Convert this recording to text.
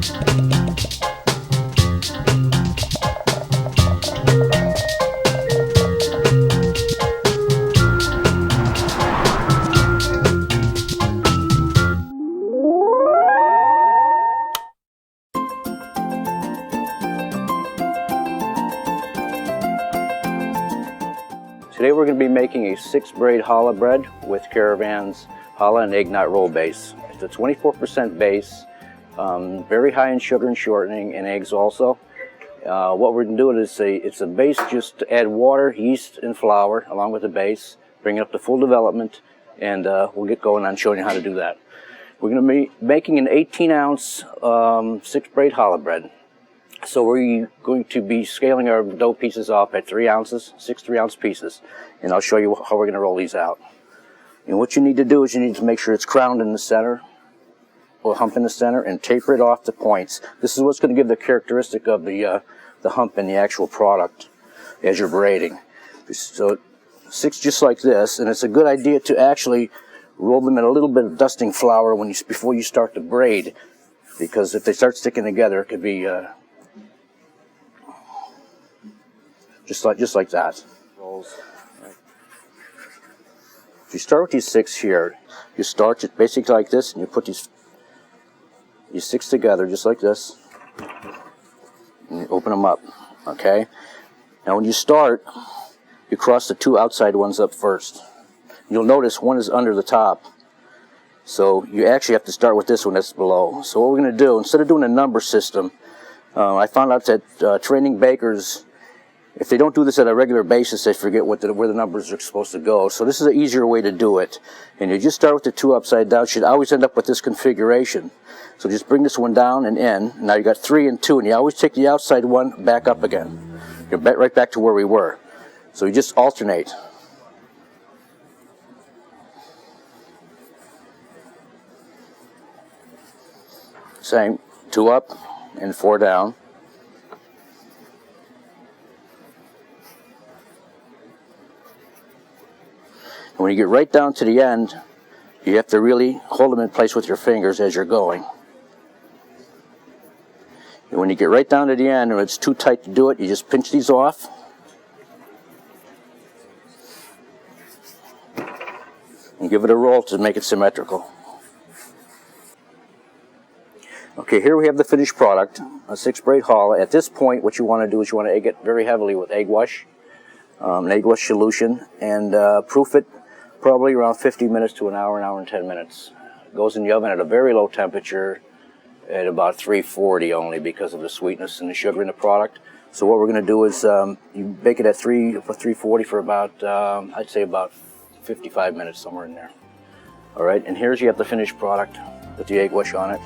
Today we're going to be making a 6-braid challah bread with Caravan's challah and egg nut roll base. It's a 24% base, very high in sugar and shortening, and eggs also. What we're going to do is it's a base just to add water, yeast, and flour along with the base, bring it up to full development, and we'll get going on showing you how to do that. We're going to be making an 18-ounce 6-braid challah bread. So we're going to be scaling our dough pieces off at 3 ounces, 6 3-ounce pieces, and I'll show you how we're going to roll these out. And what you need to do is you need to make sure it's crowned in the center, or hump in the center, and taper it off to points. This is what's going to give the characteristic of the hump in the actual product as you're braiding. So 6 just like this, and it's a good idea to actually roll them in a little bit of dusting flour before you start to braid, because if they start sticking together, it could be just like that. If you start with these 6 here, you start it basically like this, and you put these 6 together just like this, and you open them up. Okay. Now when you start, you cross the 2 outside ones up first. You'll notice one is under the top, so you actually have to start with this one that's below. So what we're going to do, instead of doing a number system, I found out that training bakers, if they don't do this at a regular basis, they forget where the numbers are supposed to go. So this is an easier way to do it. And you just start with the 2 upside down. You should always end up with this configuration. So just bring this one down and in. Now you got 3 and 2, and you always take the outside one back up again. You're right back to where we were. So you just alternate. Same, 2 up and 4 down. And when you get right down to the end, you have to really hold them in place with your fingers as you're going. And when you get right down to the end, and it's too tight to do it, you just pinch these off. And give it a roll to make it symmetrical. Okay, here we have the finished product, a 6-braid challah. At this point, what you want to do is you want to egg it very heavily with egg wash, an egg wash solution, and proof it probably around 50 minutes to an hour and 10 minutes. It goes in the oven at a very low temperature at about 340 only because of the sweetness and the sugar in the product. So what we're going to do is you bake it at 340 for about, I'd say about 55 minutes, somewhere in there. All right, and here's you have the finished product with the egg wash on it.